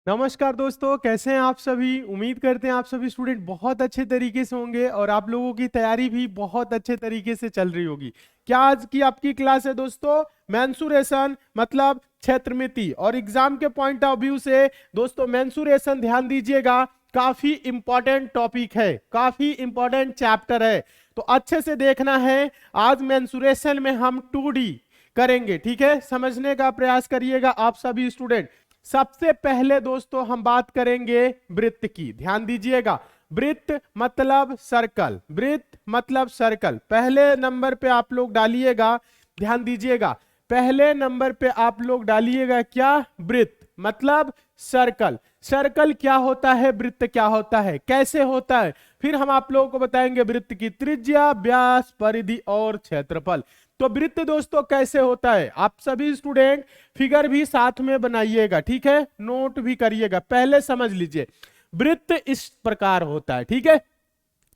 नमस्कार दोस्तों, कैसे हैं आप सभी। उम्मीद करते हैं आप सभी स्टूडेंट बहुत अच्छे तरीके से होंगे और आप लोगों की तैयारी भी बहुत अच्छे तरीके से चल रही होगी। क्या आज की आपकी क्लास है दोस्तों? मेंसुरेशन मतलब क्षेत्रमिति। और एग्जाम के पॉइंट ऑफ व्यू से दोस्तों मेंसुरेशन ध्यान दीजिएगा, काफी इंपॉर्टेंट टॉपिक है, काफी इंपॉर्टेंट चैप्टर है, तो अच्छे से देखना है। आज मेंसुरेशन में हम 2D करेंगे, ठीक है। समझने का प्रयास करिएगा आप सभी स्टूडेंट। सबसे पहले दोस्तों हम बात करेंगे वृत्त की, ध्यान दीजिएगा। वृत्त मतलब सर्कल, वृत्त मतलब सर्कल। पहले नंबर पे आप लोग डालिएगा, ध्यान दीजिएगा, पहले नंबर पे आप लोग डालिएगा क्या? वृत्त मतलब सर्कल। सर्कल क्या होता है, वृत्त क्या होता है, कैसे होता है, फिर हम आप लोगों को बताएंगे वृत्त की त्रिज्या, व्यास, परिधि और क्षेत्रफल। तो वृत्त दोस्तों कैसे होता है, आप सभी स्टूडेंट फिगर भी साथ में बनाइएगा, ठीक है, नोट भी करिएगा। पहले समझ लीजिए वृत्त इस प्रकार होता है, ठीक है।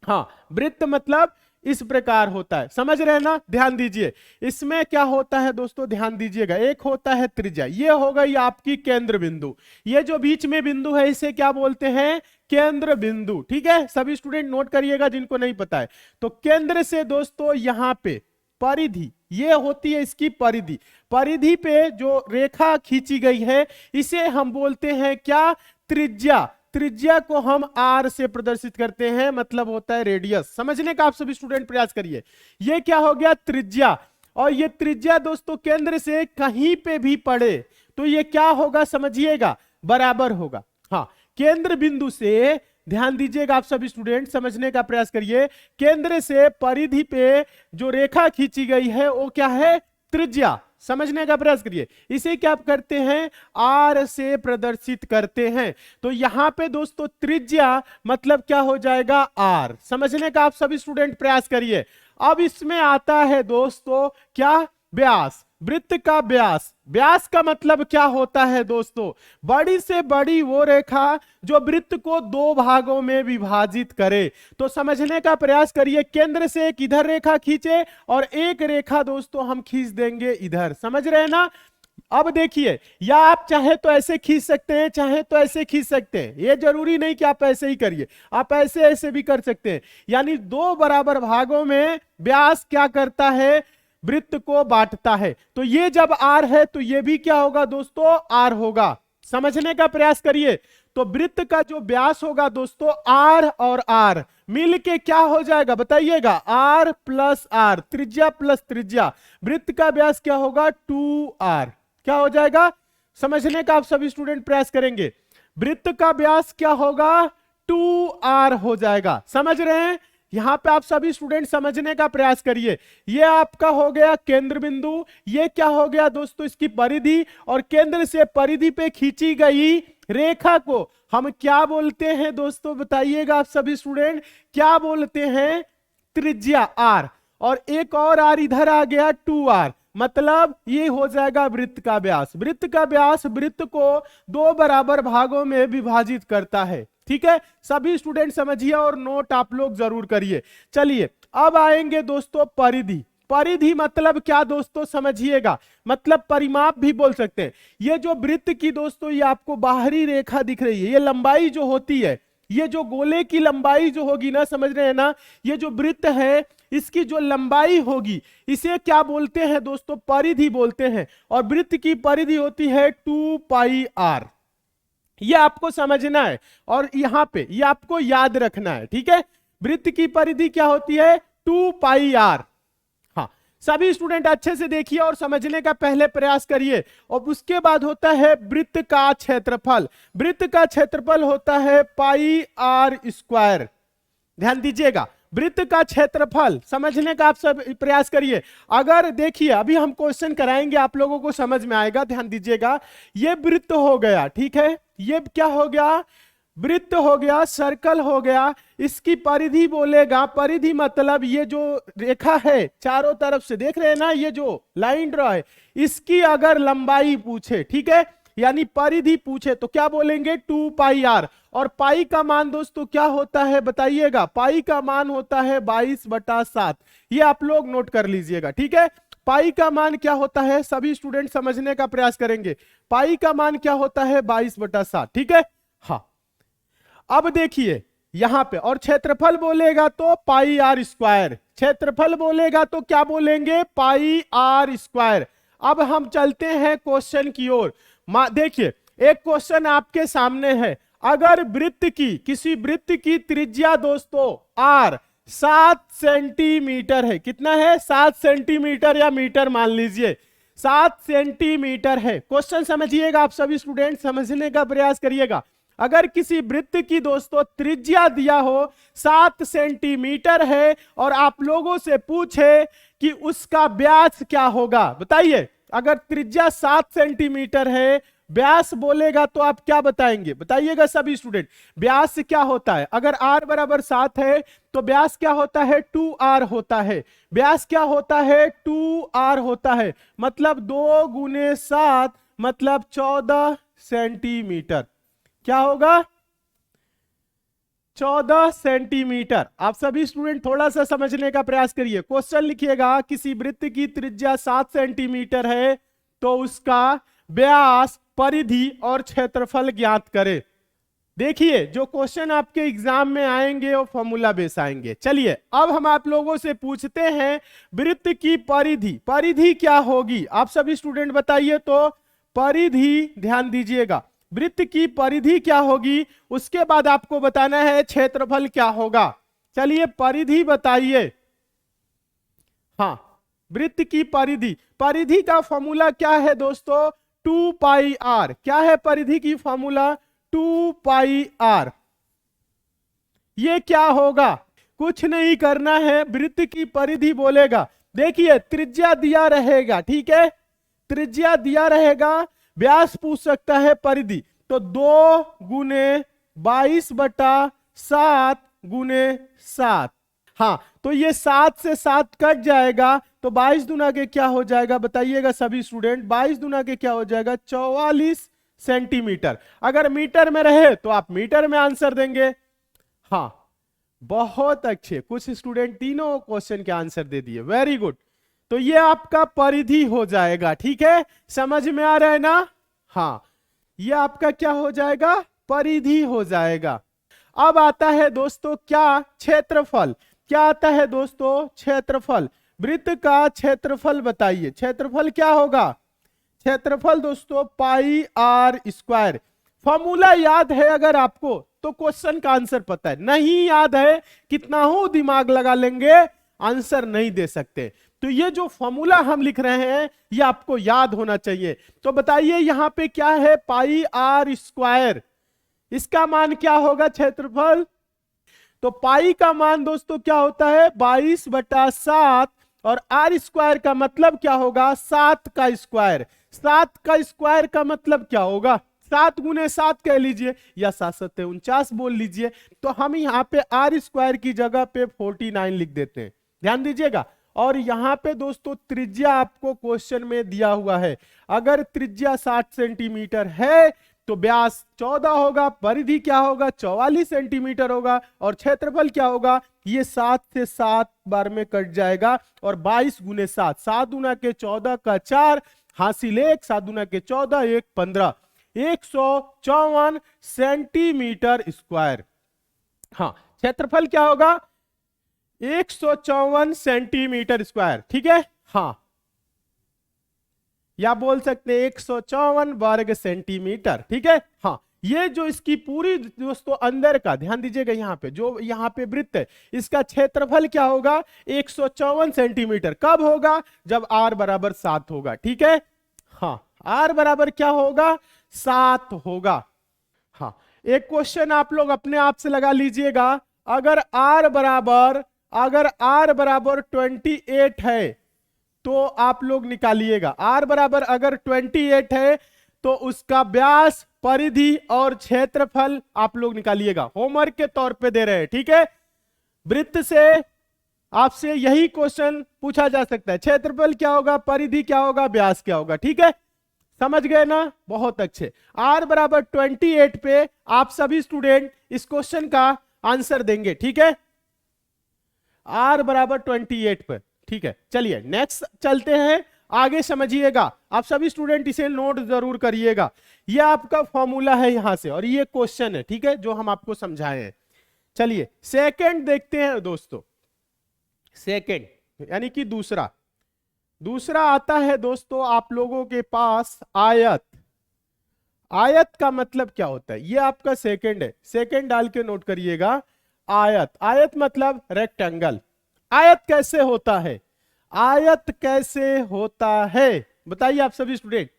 हाँ, वृत्त मतलब इस प्रकार होता है, समझ रहे हैं ना? ध्यान दीजिए, इसमें क्या होता है दोस्तों, ध्यान दीजिएगा। एक होता है त्रिज्या, ये हो गई आपकी केंद्र बिंदु। ये जो बीच में बिंदु है इसे क्या बोलते हैं? केंद्र बिंदु, ठीक है। सभी स्टूडेंट नोट करिएगा जिनको नहीं पता है। तो केंद्र से दोस्तों यहां पे परिधि, ये होती है इसकी परिधि। परिधि पे जो रेखा खींची गई है इसे हम बोलते हैं क्या? त्रिज्या। त्रिज्या को हम आर से प्रदर्शित करते हैं, मतलब होता है रेडियस। समझने का आप सभी स्टूडेंट प्रयास करिए। ये क्या हो गया? त्रिज्या। और ये त्रिज्या दोस्तों केंद्र से कहीं पे भी पड़े तो ये क्या होगा समझिएगा? बराबर होगा। हाँ, केंद्र बिंदु से, ध्यान दीजिएगा आप सभी स्टूडेंट, समझने का प्रयास करिए। केंद्र से परिधि पे जो रेखा खींची गई है वो क्या है? त्रिज्या। समझने का प्रयास करिए। इसे क्या करते हैं? आर से प्रदर्शित करते हैं। तो यहां पे दोस्तों त्रिज्या मतलब क्या हो जाएगा? आर। समझने का आप सभी स्टूडेंट प्रयास करिए। अब इसमें आता है दोस्तों क्या? व्यास। वृत्त का व्यास। व्यास का मतलब क्या होता है दोस्तों? बड़ी से बड़ी वो रेखा जो वृत्त को दो भागों में विभाजित करे। तो समझने का प्रयास करिए, केंद्र से एक इधर रेखा खींचे और एक रेखा दोस्तों हम खींच देंगे इधर। समझ रहे हैं ना? अब देखिए, या आप चाहे तो ऐसे खींच सकते हैं, चाहे तो ऐसे खींच सकते हैं, ये जरूरी नहीं कि आप ऐसे ही करिए, आप ऐसे ऐसे भी कर सकते हैं। यानी दो बराबर भागों में व्यास क्या करता है? वृत्त को बांटता है। तो ये जब आर है तो ये भी क्या होगा दोस्तों? आर होगा। समझने का प्रयास करिए। तो वृत्त का जो व्यास होगा दोस्तों, आर और आर मिल के क्या हो जाएगा बताइएगा? आर प्लस आर, त्रिज्या प्लस त्रिज्या। वृत्त का व्यास क्या होगा? 2r। क्या हो जाएगा? समझने का आप सभी स्टूडेंट प्रयास करेंगे। वृत्त का व्यास क्या होगा? 2r हो जाएगा। समझ रहे हैं? यहां पे आप सभी स्टूडेंट समझने का प्रयास करिए। ये आपका हो गया केंद्र बिंदु, ये क्या हो गया दोस्तों? इसकी परिधि। और केंद्र से परिधि पे खींची गई रेखा को हम क्या बोलते हैं दोस्तों? बताइएगा आप सभी स्टूडेंट, क्या बोलते हैं? त्रिज्या आर। और एक और आर इधर आ गया, 2r, मतलब ये हो जाएगा वृत्त का व्यास। वृत्त का व्यास वृत्त को दो बराबर भागों में विभाजित करता है, ठीक है। सभी स्टूडेंट समझिए और नोट आप लोग जरूर करिए। चलिए अब आएंगे दोस्तों परिधि। परिधि मतलब क्या दोस्तों? समझिएगा, मतलब परिमाप भी बोल सकते हैं। ये जो वृत्त की दोस्तों ये आपको बाहरी रेखा दिख रही है, ये लंबाई जो होती है, ये जो गोले की लंबाई जो होगी ना, समझ रहे हैं ना, ये जो वृत्त है इसकी जो लंबाई होगी इसे क्या बोलते हैं दोस्तों? परिधि बोलते हैं। और वृत्त की परिधि होती है 2πr। ये आपको समझना है और यहां पे ये आपको याद रखना है, ठीक है। वृत्त की परिधि क्या होती है? 2πr। हाँ, सभी स्टूडेंट अच्छे से देखिए और समझने का पहले प्रयास करिए। और उसके बाद होता है वृत्त का क्षेत्रफल। वृत्त का क्षेत्रफल होता है πr²। ध्यान दीजिएगा, वृत्त का क्षेत्रफल समझने का आप सब प्रयास करिए। अगर देखिए अभी हम क्वेश्चन कराएंगे, आप लोगों को समझ में आएगा। ध्यान दीजिएगा, ये वृत्त हो गया, ठीक है। ये क्या हो गया? वृत्त हो गया, सर्कल हो गया। इसकी परिधि बोलेगा, परिधि मतलब ये जो रेखा है चारों तरफ से देख रहे हैं ना, ये जो लाइन ड्रॉ है, इसकी अगर लंबाई पूछे, ठीक है, यानी परिधि पूछे तो क्या बोलेंगे? 2πr। और पाई का मान दोस्तों क्या होता है बताइएगा? पाई का मान होता है 22/7। ये आप लोग नोट कर लीजिएगा, ठीक है। पाई का मान क्या होता है, सभी स्टूडेंट समझने का प्रयास करेंगे। पाई का मान क्या होता है, 22/7, ठीक है। हाँ, अब देखिए यहां पे, और क्षेत्रफल बोलेगा तो पाई आर स्क्वायर, क्षेत्रफल बोलेगा तो क्या बोलेंगे, पाई आर स्क्वायर। अब हम चलते हैं क्वेश्चन की ओर। देखिए एक क्वेश्चन आपके सामने है, अगर वृत्त की, किसी वृत्त की त्रिज्या दोस्तों आर 7 सेंटीमीटर है, कितना है, 7 सेंटीमीटर या मीटर मान लीजिए, 7 सेंटीमीटर है। क्वेश्चन समझिएगा, आप सभी स्टूडेंट समझने का प्रयास करिएगा। अगर किसी वृत्त की दोस्तों त्रिज्या दिया हो 7 सेंटीमीटर है और आप लोगों से पूछे कि उसका व्यास क्या होगा, बताइए। अगर त्रिज्या 7 सेंटीमीटर है, व्यास बोलेगा तो आप क्या बताएंगे, बताइएगा सभी स्टूडेंट। व्यास क्या होता है, अगर r बराबर 7 है तो व्यास क्या होता है, 2r होता है। व्यास क्या होता है, 2r होता है, मतलब 2 गुने 7 मतलब 14 सेंटीमीटर। क्या होगा, 14 सेंटीमीटर। आप सभी स्टूडेंट थोड़ा सा समझने का प्रयास करिए। क्वेश्चन लिखिएगा, किसी वृत्त की त्रिज्या 7 सेंटीमीटर है तो उसका व्यास, परिधि और क्षेत्रफल ज्ञात करें। देखिए जो क्वेश्चन आपके एग्जाम में आएंगे वो फॉर्मूला बेस आएंगे। चलिए अब हम आप लोगों से पूछते हैं वृत्त की परिधि, परिधि क्या होगी, आप सभी स्टूडेंट बताइए। तो परिधि, ध्यान दीजिएगा, वृत्त की परिधि क्या होगी, उसके बाद आपको बताना है क्षेत्रफल क्या होगा। चलिए परिधि बताइए। हाँ, वृत्त की परिधि, परिधि का फॉर्मूला क्या है दोस्तों, 2 पाई आर। क्या है परिधि की फॉर्मूला, 2 पाई आर। ये क्या होगा, कुछ नहीं करना है, वृत्त की परिधि बोलेगा। देखिए त्रिज्या दिया रहेगा, ठीक है, त्रिज्या दिया रहेगा, व्यास पूछ सकता है, परिधि तो 2 गुने 22/7 गुने 7। हाँ, तो ये 7 से 7 कट जाएगा तो 22 दुना के क्या हो जाएगा, बताइएगा सभी स्टूडेंट। 22 दुना के क्या हो जाएगा, 44 सेंटीमीटर। अगर मीटर में रहे तो आप मीटर में आंसर देंगे। हाँ, बहुत अच्छे, कुछ स्टूडेंट तीनों क्वेश्चन के आंसर दे दिए, वेरी गुड। तो ये आपका परिधि हो जाएगा, ठीक है, समझ में आ रहा है ना। हाँ, ये आपका क्या हो जाएगा, परिधि हो जाएगा। अब आता है दोस्तों क्या, क्षेत्रफल। क्या आता है दोस्तों, क्षेत्रफल। वृत्त का क्षेत्रफल बताइए, क्षेत्रफल क्या होगा, क्षेत्रफल दोस्तों पाई आर स्क्वायर। फॉर्मूला याद है अगर आपको तो क्वेश्चन का आंसर पता है, नहीं याद है कितना हो दिमाग लगा लेंगे आंसर नहीं दे सकते। तो ये जो फॉर्मूला हम लिख रहे हैं ये आपको याद होना चाहिए। तो बताइए यहां पे क्या है, पाई आर स्क्वायर, इसका मान क्या होगा, क्षेत्रफल। तो पाई का मान दोस्तों क्या होता है, 22/7 और आर स्क्वायर का मतलब क्या होगा, 7 का स्क्वायर। 7 का स्क्वायर का मतलब क्या होगा, 7 गुने 7 कह लीजिए या 7 × 7 = 49 बोल लीजिए। तो हम यहाँ पे आर स्क्वायर की जगह पे 49 लिख देते हैं, ध्यान दीजिएगा। और यहाँ पे दोस्तों त्रिज्या आपको क्वेश्चन में दिया हुआ है, अगर त्रिज्या 60 सेंटीमीटर है तो व्यास 14 होगा, परिधि क्या होगा, 44 सेंटीमीटर होगा, और क्षेत्रफल क्या होगा, ये 7 से 7 बार में कट जाएगा और 22 गुने 7, 7 गुना के 14 का 4, हासिल 1, 7 गुना के 14, 1 15, 154 सेंटीमीटर स्क्वायर। हाँ, क्षेत्रफल क्या होगा, 154 सेंटीमीटर स्क्वायर, ठीक है। हाँ, या बोल सकते हैं 154 वर्ग सेंटीमीटर, ठीक है। हाँ, ये जो इसकी पूरी दोस्तों अंदर का, ध्यान दीजिएगा यहाँ पे जो यहाँ पे वृत्त है इसका क्षेत्रफल क्या होगा, 154 सेंटीमीटर। कब होगा, जब r बराबर 7 होगा, ठीक है। हाँ, r बराबर क्या होगा, 7 होगा। हाँ, एक क्वेश्चन आप लोग अपने आप से लगा लीजिएगा, अगर r बराबर 28 है तो आप लोग निकालिएगा। r बराबर अगर 28 है तो उसका व्यास, परिधि और क्षेत्रफल आप लोग निकालिएगा, होमवर्क के तौर पे दे रहे हैं, ठीक है। वृत्त से आपसे यही क्वेश्चन पूछा जा सकता है, क्षेत्रफल क्या होगा, परिधि क्या होगा, व्यास क्या होगा, ठीक है। समझ गए ना, बहुत अच्छे। r बराबर 28 पे आप सभी स्टूडेंट इस क्वेश्चन का आंसर देंगे, ठीक है। r बराबर 28 पर ठीक है, चलिए नेक्स्ट चलते हैं, आगे समझिएगा। आप सभी स्टूडेंट इसे नोट जरूर करिएगा। ये आपका फॉर्मूला है यहां से, और ये क्वेश्चन है, ठीक है, जो हम आपको समझाए हैं। चलिए सेकंड देखते हैं दोस्तों। सेकंड यानी कि दूसरा आता है दोस्तों आप लोगों के पास आयत। आयत का मतलब क्या होता है, ये आपका सेकंड है, सेकंड डाल के नोट करिएगा। आयत मतलब रेक्टेंगल। आयत कैसे होता है, आयत कैसे होता है, बताइए आप सभी स्टूडेंट।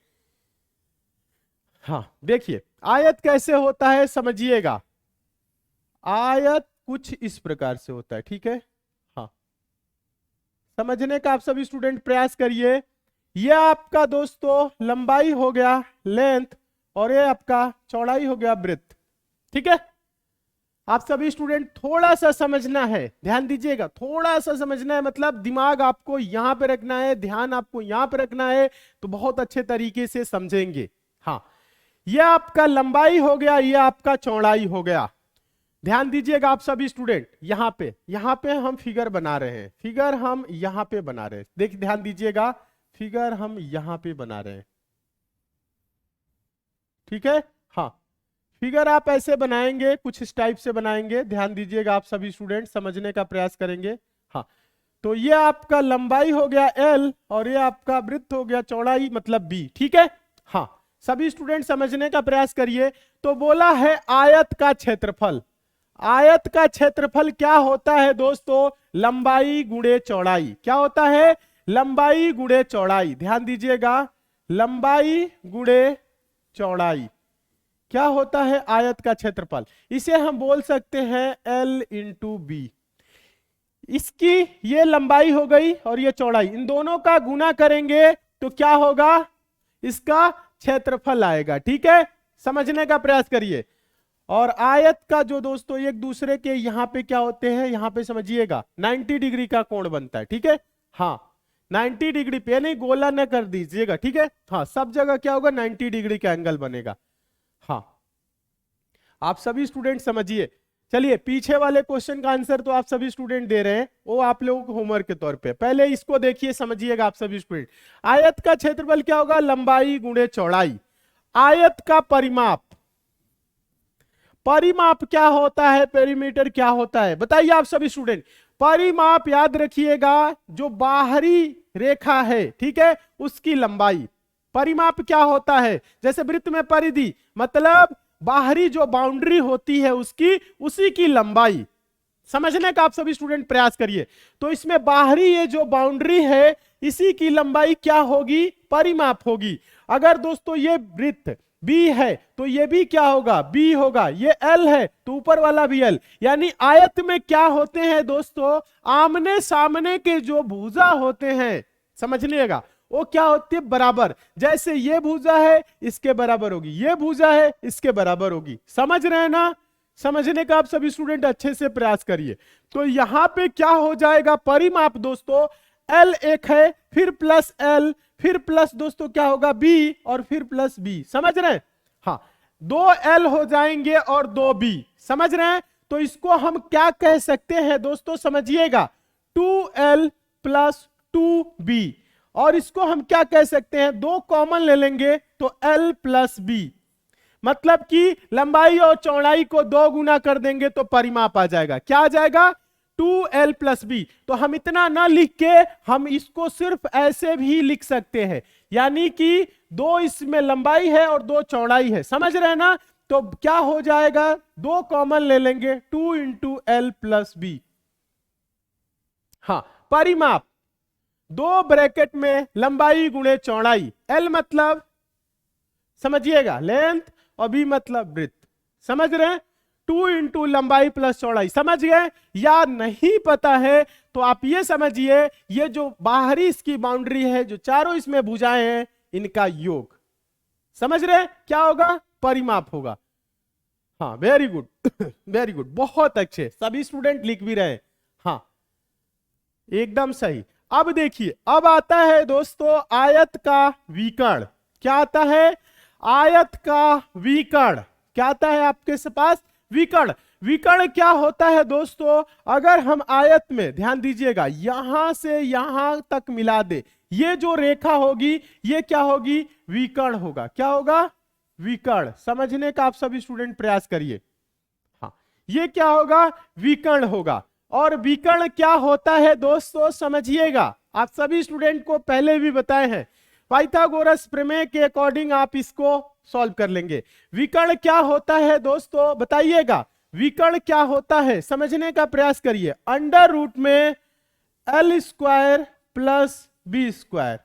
हाँ देखिए, आयत कैसे होता है समझिएगा। आयत कुछ इस प्रकार से होता है, ठीक है। हाँ, समझने का आप सभी स्टूडेंट प्रयास करिए। यह आपका दोस्तों लंबाई हो गया, लेंथ, और ये आपका चौड़ाई हो गया, ब्रेथ, ठीक है। आप सभी स्टूडेंट थोड़ा सा समझना है, ध्यान दीजिएगा, थोड़ा सा समझना है, मतलब दिमाग आपको यहां पे रखना है, ध्यान आपको यहां पे रखना है, तो बहुत अच्छे तरीके से समझेंगे। हाँ, यह आपका लंबाई हो गया, यह आपका चौड़ाई हो गया। ध्यान दीजिएगा आप सभी स्टूडेंट, यहां पे हम फिगर बना रहे हैं, फिगर हम यहां पे बना रहे हैं, देखिए ध्यान दीजिएगा, फिगर हम यहां पे बना रहे हैं, ठीक है। हाँ, फिगर आप ऐसे बनाएंगे, कुछ इस टाइप से बनाएंगे, ध्यान दीजिएगा आप सभी स्टूडेंट, समझने का प्रयास करेंगे। हाँ, तो ये आपका लंबाई हो गया L, और ये आपका वृत्त हो गया चौड़ाई मतलब B, ठीक है। हाँ, सभी स्टूडेंट समझने का प्रयास करिए। तो बोला है आयत का क्षेत्रफल। आयत का क्षेत्रफल क्या होता है दोस्तों, लंबाई गुणे चौड़ाई। क्या होता है, लंबाई गुणे चौड़ाई, ध्यान दीजिएगा, लंबाई गुणे चौड़ाई क्या होता है, आयत का क्षेत्रफल। इसे हम बोल सकते हैं L इंटू बी। इसकी ये लंबाई हो गई और ये चौड़ाई, इन दोनों का गुना करेंगे तो क्या होगा, इसका क्षेत्रफल आएगा, ठीक है। समझने का प्रयास करिए। और आयत का जो दोस्तों एक दूसरे के यहां पे क्या होते हैं, यहां पे समझिएगा 90 डिग्री का कोण बनता है, ठीक है। हाँ, 90 डिग्री पे, नहीं गोला न कर दीजिएगा, ठीक है। हाँ, सब जगह क्या होगा, 90 डिग्री का एंगल बनेगा। हाँ, आप सभी स्टूडेंट समझिए। चलिए पीछे वाले क्वेश्चन का आंसर तो आप सभी स्टूडेंट दे रहे हैं, वो आप लोगों को होमवर्क के तौर पे, पहले इसको देखिए, समझिएगा आप सभी स्टूडेंट। आयत का क्षेत्रफल क्या होगा, लंबाई गुणे चौड़ाई। आयत का परिमाप, परिमाप क्या होता है, पेरीमीटर क्या होता है, बताइए आप सभी स्टूडेंट। परिमाप याद रखिएगा, जो बाहरी रेखा है, ठीक है, उसकी लंबाई। परिमाप क्या होता है, जैसे वृत्त में परिधि, मतलब बाहरी जो बाउंड्री होती है उसकी, उसी की लंबाई। समझने का आप सभी स्टूडेंट प्रयास करिए। तो इसमें बाहरी ये जो बाउंड्री है, इसी की लंबाई क्या होगी, परिमाप होगी। अगर दोस्तों ये वृत्त B है तो ये भी क्या होगा, B होगा। ये L है तो ऊपर वाला भी L। यानी आयत में क्या होते हैं दोस्तों, आमने सामने के जो भुजा होते हैं, समझ लीजिएगा, वो क्या होती है, बराबर। जैसे ये भुजा है इसके बराबर होगी, ये भुजा है इसके बराबर होगी। समझ रहे हैं ना, समझने का आप सभी स्टूडेंट अच्छे से प्रयास करिए। तो यहां पे क्या हो जाएगा, परिमाप दोस्तों L एक है, फिर प्लस L, फिर प्लस दोस्तों क्या होगा B, और फिर प्लस B। समझ रहे हैं, हाँ, 2L हो जाएंगे और 2B। समझ रहे हैं, तो इसको हम क्या कह सकते हैं दोस्तों, समझिएगा, 2L प्लस 2B। और इसको हम क्या कह सकते हैं, दो कॉमन ले लेंगे तो L प्लस B, मतलब कि लंबाई और चौड़ाई को 2 गुना कर देंगे तो परिमाप आ जाएगा। क्या आ जाएगा, 2L प्लस B। तो हम इतना ना लिख के हम इसको सिर्फ ऐसे भी लिख सकते हैं, यानी कि 2 इसमें लंबाई है और 2 चौड़ाई है। समझ रहे हैं ना, तो क्या हो जाएगा, 2 कॉमन ले लेंगे, 2 इंटू L प्लस B। हाँ, परिमाप 2 ब्रैकेट में लंबाई गुणे चौड़ाई, L मतलब समझिएगा लेंथ, और B मतलब ब्रेथ। समझ रहे हैं, 2 इंटू लंबाई प्लस चौड़ाई। समझ गए, या नहीं पता है तो आप ये समझिए, ये जो बाहरी इसकी बाउंड्री है, जो चारों इसमें भुजाएं हैं, इनका योग। समझ रहे, क्या होगा, परिमाप होगा। हाँ, वेरी गुड वेरी गुड, बहुत अच्छे, सभी स्टूडेंट लिख भी रहे हैं। हाँ, एकदम सही। अब देखिए, अब आता है दोस्तों आयत का विकर्ण। क्या आता है, आयत का विकर्ण। क्या आता है आपके पास, विकर्ण। विकर्ण क्या होता है दोस्तों? अगर हम आयत में ध्यान दीजिएगा यहां से यहां तक मिला दे, ये जो रेखा होगी ये क्या होगी? विकर्ण होगा। क्या होगा? विकर्ण। समझने का आप सभी स्टूडेंट प्रयास करिए। हाँ, ये क्या होगा? विकर्ण होगा। और विकर्ण क्या होता है दोस्तों समझिएगा, आप सभी स्टूडेंट को पहले भी बताए हैं, पाइथागोरस प्रमेय के अकॉर्डिंग आप इसको सॉल्व कर लेंगे। विकर्ण क्या होता है दोस्तों बताइएगा, विकर्ण क्या होता है समझने का प्रयास करिए। अंडर रूट में L square plus B square,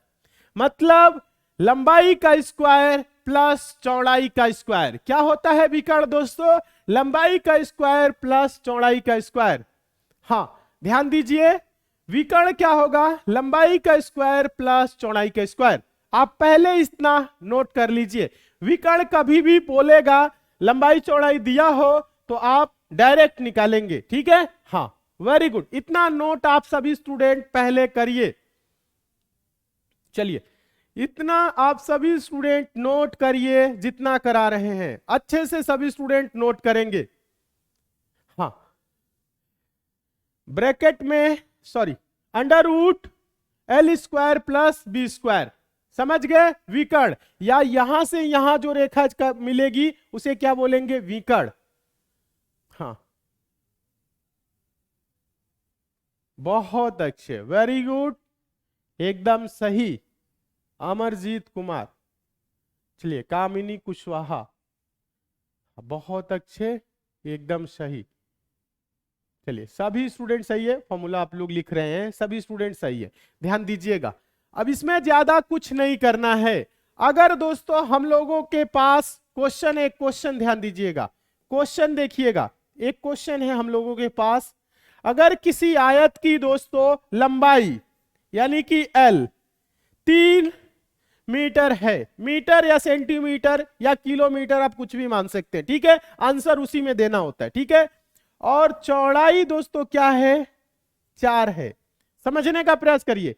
मतलब लंबाई का स्क्वायर प्लस चौड़ाई का स्क्वायर। क्या होता है विकर्ण दोस्तों? लंबाई का स्क्वायर प्लस चौड़ाई का स्क्वायर। हाँ, ध्यान दीजिए, विकर्ण क्या होगा? लंबाई का स्क्वायर प्लस चौड़ाई का स्क्वायर। आप पहले इतना नोट कर लीजिए, विकर्ण कभी भी बोलेगा लंबाई चौड़ाई दिया हो तो आप डायरेक्ट निकालेंगे। ठीक है? हाँ, वेरी गुड। इतना नोट आप सभी स्टूडेंट पहले करिए। चलिए, इतना आप सभी स्टूडेंट नोट करिए, जितना करा रहे हैं अच्छे से सभी स्टूडेंट नोट करेंगे। हाँ, ब्रैकेट में sorry under root L square plus B square, समझ गए? विकर्ण, या यहां से यहां जो रेखा मिलेगी उसे क्या बोलेंगे? विकर्ण। हाँ, बहुत अच्छे, वेरी गुड, एकदम सही, अमरजीत कुमार। चलिए, कामिनी कुशवाहा, बहुत अच्छे, एकदम सही। चलिए, सभी स्टूडेंट सही है, फॉर्मूला आप लोग लिख रहे हैं, सभी स्टूडेंट सही है। ध्यान दीजिएगा, अब इसमें ज्यादा कुछ नहीं करना है। अगर दोस्तों हम लोगों के पास क्वेश्चन, एक क्वेश्चन ध्यान दीजिएगा, क्वेश्चन देखिएगा, एक क्वेश्चन है हम लोगों के पास। अगर किसी आयत की दोस्तों लंबाई यानी कि एल 3 मीटर है, मीटर या सेंटीमीटर या किलोमीटर आप कुछ भी मान सकते हैं, ठीक है? आंसर उसी में देना होता है, ठीक है? और चौड़ाई दोस्तों क्या है? 4 है। समझने का प्रयास करिए।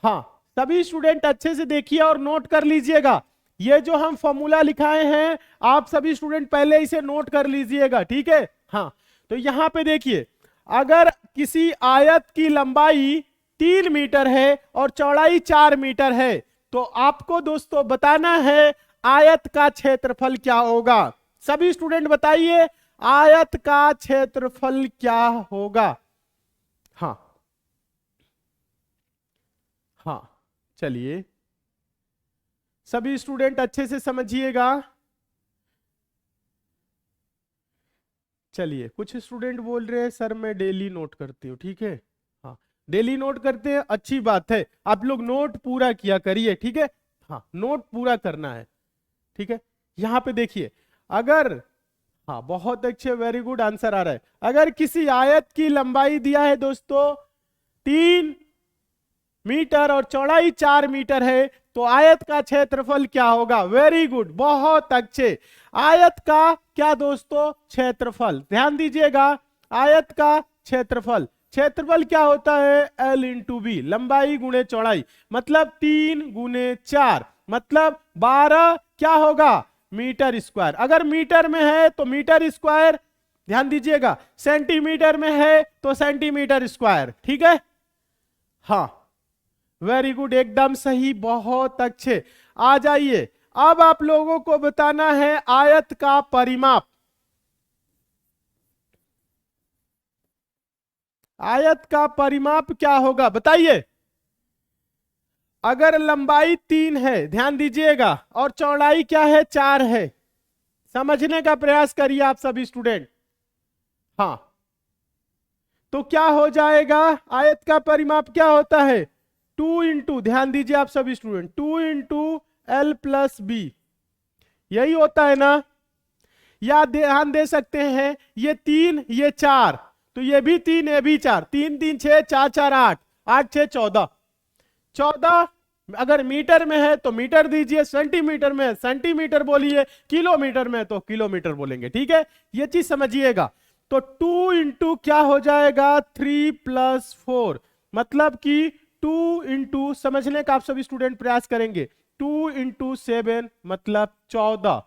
हाँ, सभी स्टूडेंट अच्छे से देखिए और नोट कर लीजिएगा। ये जो हम फॉर्मूला लिखाए हैं आप सभी स्टूडेंट पहले इसे नोट कर लीजिएगा, ठीक है? हाँ, तो यहां पे देखिए, अगर किसी आयत की लंबाई 3 मीटर है और चौड़ाई 4 मीटर है तो आपको दोस्तों बताना है आयत का क्षेत्रफल क्या होगा। सभी स्टूडेंट बताइए, आयत का क्षेत्रफल क्या होगा? हाँ हाँ, चलिए सभी स्टूडेंट अच्छे से समझिएगा। चलिए, कुछ स्टूडेंट बोल रहे हैं सर मैं डेली नोट करती हूँ, ठीक है? हाँ, डेली नोट करते हैं, अच्छी बात है, आप लोग नोट पूरा किया करिए, ठीक है? हाँ, नोट पूरा करना है, ठीक है? यहां पे देखिए, अगर, हाँ बहुत अच्छे, वेरी गुड, आंसर आ रहा है। अगर किसी आयत की लंबाई दिया है दोस्तों 3 मीटर और चौड़ाई 4 मीटर है तो आयत का क्षेत्रफल क्या होगा? वेरी गुड, बहुत अच्छे। आयत का क्या दोस्तों? क्षेत्रफल। ध्यान दीजिएगा, आयत का क्षेत्रफल, क्षेत्रफल क्या होता है? L इंटू बी, लंबाई गुणे चौड़ाई, मतलब 3 गुणे 4, मतलब 12 क्या होगा? Metre square. अगर मीटर में है तो मीटर स्क्वायर, ध्यान दीजिएगा, सेंटीमीटर में है तो सेंटीमीटर स्क्वायर, ठीक है? हाँ, वेरी गुड, एकदम सही, बहुत अच्छे। आ जाइए, अब आप लोगों को बताना है आयत का परिमाप। आयत का परिमाप क्या होगा बताइए? अगर लंबाई 3 है, ध्यान दीजिएगा, और चौड़ाई क्या है? 4 है। समझने का प्रयास करिए आप सभी स्टूडेंट। हाँ, तो क्या हो जाएगा? आयत का परिमाप क्या होता है? 2 इंटू, ध्यान दीजिए आप सभी student, 2 into L plus B, यही होता है ना? या ध्यान दे सकते हैं, ये 3 ये 4, तो ये भी 3 ये भी 4, 3 3 6, 4 4 8, 8 6 14, 14 अगर मीटर में है तो मीटर दीजिए, सेंटीमीटर में है सेंटीमीटर बोलिए, किलोमीटर में है तो किलोमीटर बोलेंगे, ठीक है? ये चीज समझिएगा। तो 2 इंटू क्या हो जाएगा? 3 प्लस 4, मतलब कि 2 इंटू, समझने का आप सभी स्टूडेंट प्रयास करेंगे, 2 इंटू 7 मतलब 14,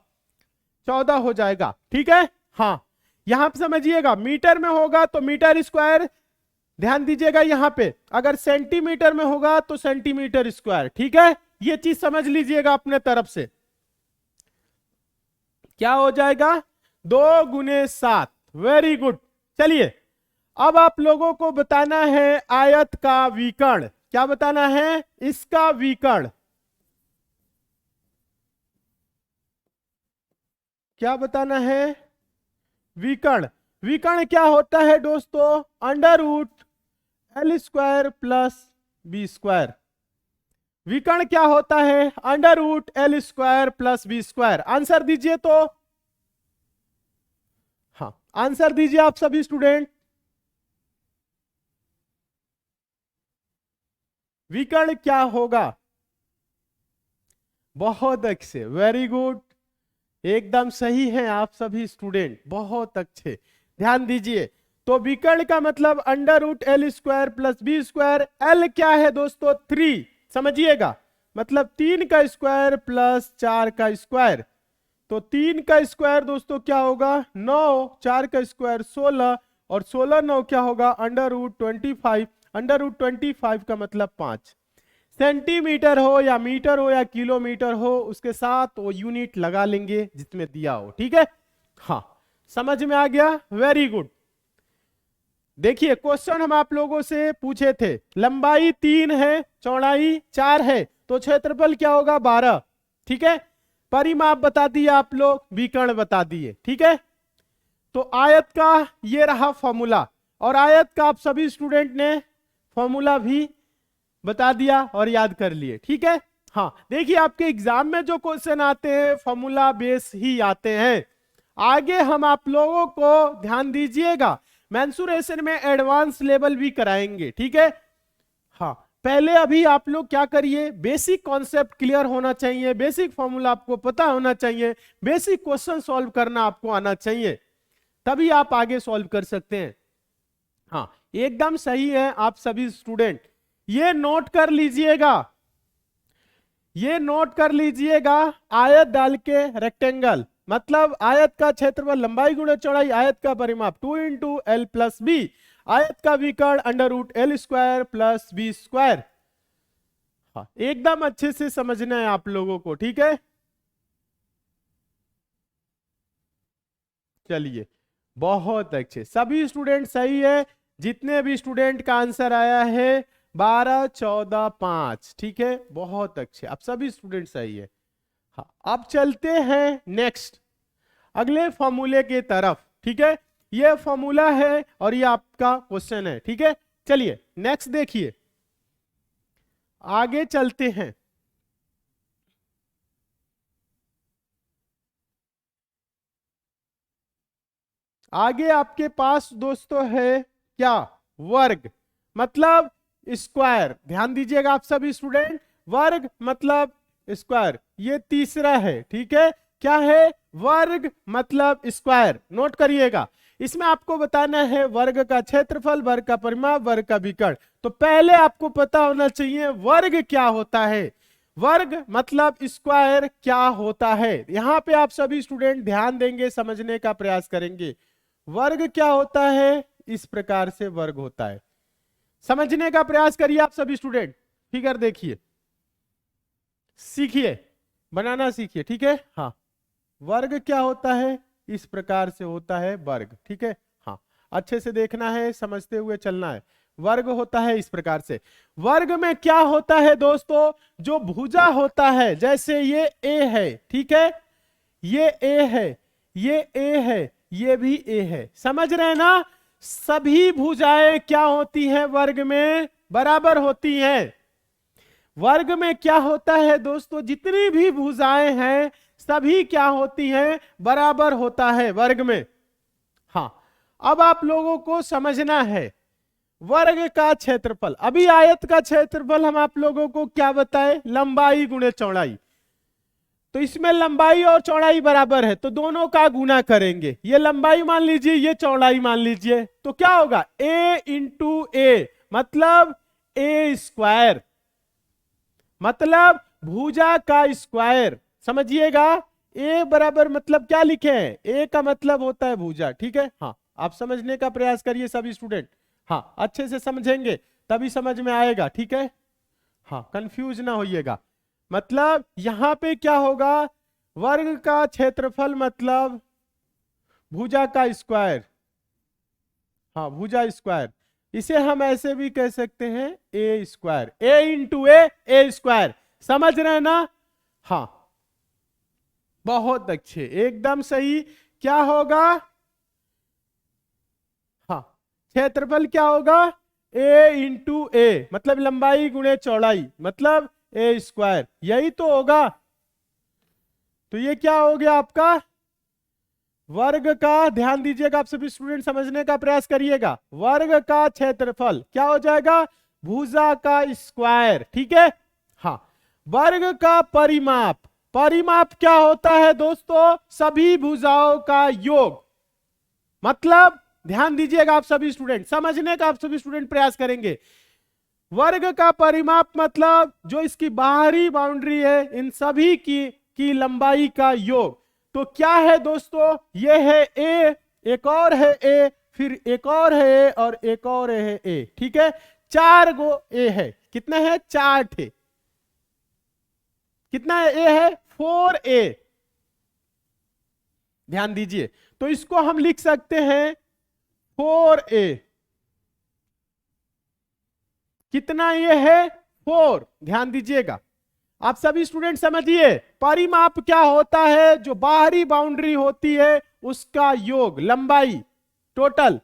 14 हो जाएगा, ठीक है? हाँ, यहां पे समझिएगा, मीटर में होगा तो मीटर स्क्वायर, ध्यान दीजिएगा यहां पे, अगर सेंटीमीटर में होगा तो सेंटीमीटर स्क्वायर। ठीक है, ये चीज समझ लीजिएगा अपने तरफ से। क्या हो जाएगा, 2 × 7। Very good. चलिए अब आप लोगों को बताना है आयत का विकर्ण। क्या बताना है, इसका विकर्ण। क्या बताना है, विकर्ण। विकर्ण क्या होता है दोस्तों, √L² + B²। विकर्ण क्या होता है, √L² + B²। आंसर दीजिए तो, हाँ आंसर दीजिए आप सभी स्टूडेंट। विकर्ण क्या होगा, बहुत अच्छे, वेरी गुड, एकदम सही है आप सभी स्टूडेंट, बहुत अच्छे। ध्यान दीजिए, तो विकर्ण का मतलब √L² + B²। L क्या है दोस्तों, 3, समझिएगा, मतलब 3 का स्क्वायर प्लस 4 का स्क्वायर। तो 3 का स्क्वायर दोस्तों क्या होगा, 9, 4 का स्क्वायर 16, और 16 9 क्या होगा, √25। √25 का मतलब 5। सेंटीमीटर हो या मीटर हो या किलोमीटर हो, उसके साथ वो यूनिट लगा लेंगे जिसमें दिया हो। ठीक है, हाँ समझ में आ गया, वेरी गुड। देखिए क्वेश्चन हम आप लोगों से पूछे थे, लंबाई 3 है, चौड़ाई 4 है, तो क्षेत्रफल क्या होगा, 12। ठीक है, परिमाप बता दिए आप लोग, विकर्ण बता दिए। ठीक है, तो आयत का ये रहा फॉर्मूला, और आयत का आप सभी स्टूडेंट ने फॉर्मूला भी बता दिया और याद कर लिए। ठीक है, हाँ देखिए आपके एग्जाम में जो क्वेश्चन आते हैं फॉर्मूला बेस ही आते हैं। आगे हम आप लोगों को, ध्यान दीजिएगा, मेंसुरेशन में एडवांस लेवल भी कराएंगे। ठीक है, हाँ पहले अभी आप लोग क्या करिए, बेसिक कॉन्सेप्ट क्लियर होना चाहिए, बेसिक फॉर्मूला आपको पता होना चाहिए, बेसिक क्वेश्चन सॉल्व करना आपको आना चाहिए, तभी आप आगे सॉल्व कर सकते हैं। हाँ एकदम सही है आप सभी स्टूडेंट, ये नोट कर लीजिएगा, ये नोट कर लीजिएगा, आयत डाल के रेक्टेंगल, मतलब आयत का क्षेत्रफल लंबाई गुणे चौड़ाई, आयत का परिमाप 2 × L + B, आयत का विकर्ण √L² + B²। हाँ एकदम अच्छे से समझना है आप लोगों को। ठीक है, चलिए बहुत अच्छे, सभी स्टूडेंट सही है, जितने भी स्टूडेंट का आंसर आया है 12 14 5। ठीक है, बहुत अच्छे, आप सभी स्टूडेंट सही है। हाँ अब चलते हैं नेक्स्ट, अगले फॉर्मूले की तरफ। ठीक है, ये फॉर्मूला है और ये आपका क्वेश्चन है। ठीक है, चलिए नेक्स्ट देखिए, आगे चलते हैं। आगे आपके पास दोस्तों है क्या, वर्ग, मतलब स्क्वायर। ध्यान दीजिएगा आप सभी स्टूडेंट, वर्ग मतलब स्क्वायर, ये तीसरा है। ठीक है, क्या है, वर्ग मतलब स्क्वायर, नोट करिएगा। इसमें आपको बताना है वर्ग का क्षेत्रफल, वर्ग का परिमाप, वर्ग का विकर्ण। तो पहले आपको पता होना चाहिए वर्ग क्या होता है, वर्ग मतलब स्क्वायर क्या होता है। यहां पे आप सभी स्टूडेंट ध्यान देंगे, समझने का प्रयास करेंगे, वर्ग क्या होता है, इस प्रकार से वर्ग होता है। समझने का प्रयास करिए आप सभी स्टूडेंट, फिगर देखिए, सीखिए, बनाना सीखिए। ठीक है, हाँ वर्ग क्या होता है, इस प्रकार से होता है वर्ग। ठीक है, हाँ अच्छे से देखना है, समझते हुए चलना है। वर्ग होता है इस प्रकार से। वर्ग में क्या होता है दोस्तों, जो भुजा होता है, जैसे ये ए है, ठीक है, ये ए है, ये ए है, ये भी ए है, समझ रहे हैं ना। सभी भुजाएं क्या होती हैं वर्ग में, बराबर होती हैं। वर्ग में क्या होता है दोस्तों, जितनी भी भुजाएं हैं सभी क्या होती हैं, बराबर होता है वर्ग में। हाँ अब आप लोगों को समझना है वर्ग का क्षेत्रफल। अभी आयत का क्षेत्रफल हम आप लोगों को क्या बताए, लंबाई गुणे चौड़ाई। तो इसमें लंबाई और चौड़ाई बराबर है, तो दोनों का गुना करेंगे, ये लंबाई मान लीजिए, ये चौड़ाई मान लीजिए, तो क्या होगा, a × a, मतलब a², मतलब भुजा का स्क्वायर। समझिएगा, ए बराबर मतलब क्या लिखे हैं, ए का मतलब होता है भुजा, ठीक है। हाँ, आप समझने का प्रयास करिए सभी स्टूडेंट। हाँ, अच्छे से समझेंगे तभी समझ में आएगा, ठीक है। हाँ, कंफ्यूज ना होइएगा। मतलब यहां पे क्या होगा, वर्ग का क्षेत्रफल मतलब भुजा का स्क्वायर। हाँ, भुजा स्क्वायर, इसे हम ऐसे भी कह सकते हैं ए स्क्वायर, ए इंटू ए स्क्वायर, समझ रहे हैं ना। हाँ, बहुत अच्छे, एकदम सही। क्या होगा, हाँ, क्षेत्रफल क्या होगा, ए इंटू ए मतलब लंबाई गुणे चौड़ाई मतलब ए स्क्वायर, यही तो होगा। तो ये क्या हो गया आपका वर्ग का, ध्यान दीजिएगा आप सभी स्टूडेंट, समझने का प्रयास करिएगा। वर्ग का क्षेत्रफल क्या हो जाएगा, भुजा का स्क्वायर, ठीक है। हाँ, वर्ग का परिमाप, परिमाप क्या होता है दोस्तों, सभी भुजाओं का योग। मतलब ध्यान दीजिएगा आप सभी स्टूडेंट, समझने का आप सभी स्टूडेंट प्रयास करेंगे। वर्ग का परिमाप मतलब जो इसकी बाहरी बाउंड्री है इन सभी की लंबाई का योग। तो क्या है दोस्तों, ये है ए, एक और है ए, फिर एक और है ए और एक और है ए, ठीक है। 4 गो ए है, कितने हैं, 4 थे। कितना है ए है, 4a। ध्यान दीजिए, तो इसको हम लिख सकते हैं 4a। कितना ये है, 4। ध्यान दीजिएगा आप सभी स्टूडेंट, समझिए परिमाप क्या होता है, जो बाहरी बाउंड्री होती है उसका योग, लंबाई टोटल।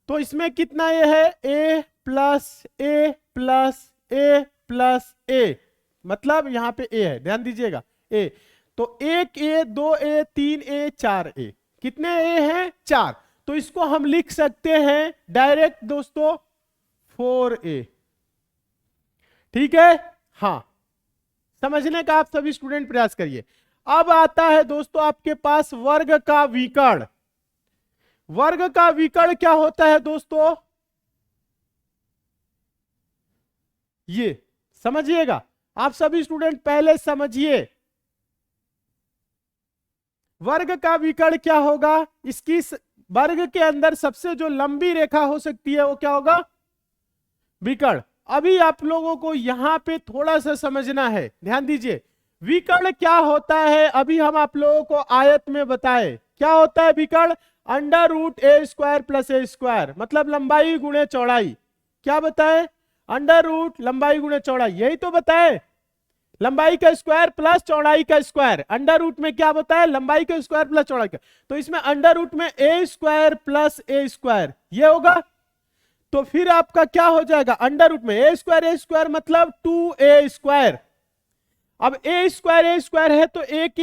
तो इसमें कितना ये है, a plus A plus A plus A, मतलब यहां पे a है, ध्यान दीजिएगा a। तो 1a 2a 3a 4a, कितने a हैं, 4। तो इसको हम लिख सकते हैं डायरेक्ट दोस्तों 4a, ठीक है। हाँ, समझने का आप सभी स्टूडेंट प्रयास करिए। अब आता है दोस्तों आपके पास वर्ग का विकर्ण। वर्ग का विकर्ण क्या होता है दोस्तों, ये समझिएगा आप सभी स्टूडेंट, पहले समझिए वर्ग का विकर्ण क्या होगा। इसकी वर्ग के अंदर सबसे जो लंबी रेखा हो सकती है वो क्या होगा, विकर्ण। अभी आप लोगों को यहां पे थोड़ा सा समझना है, ध्यान दीजिए। विकर्ण क्या होता है, अभी हम आप लोगों को आयत में बताए क्या होता है विकर्ण, under root A square plus A square मतलब लंबाई गुणे चौड़ाई। क्या बताए, अंडर रूट लंबाई गुणे चौड़ाई, यही तो बताए, लंबाई का स्क्वायर प्लस चौड़ाई का स्क्वायर। अंडर रूट में क्या बताया, लंबाई का स्क्वायर प्लस चौड़ाई का, तो इसमें अंडर रूट में ए स्क्वायर प्लस ए स्क्वायर ये होगा। तो फिर आपका क्या हो जाएगा, अंडर रूट में ए स्क्वायर मतलब 2a स्क्वायर। अब ए स्क्वायर है तो एक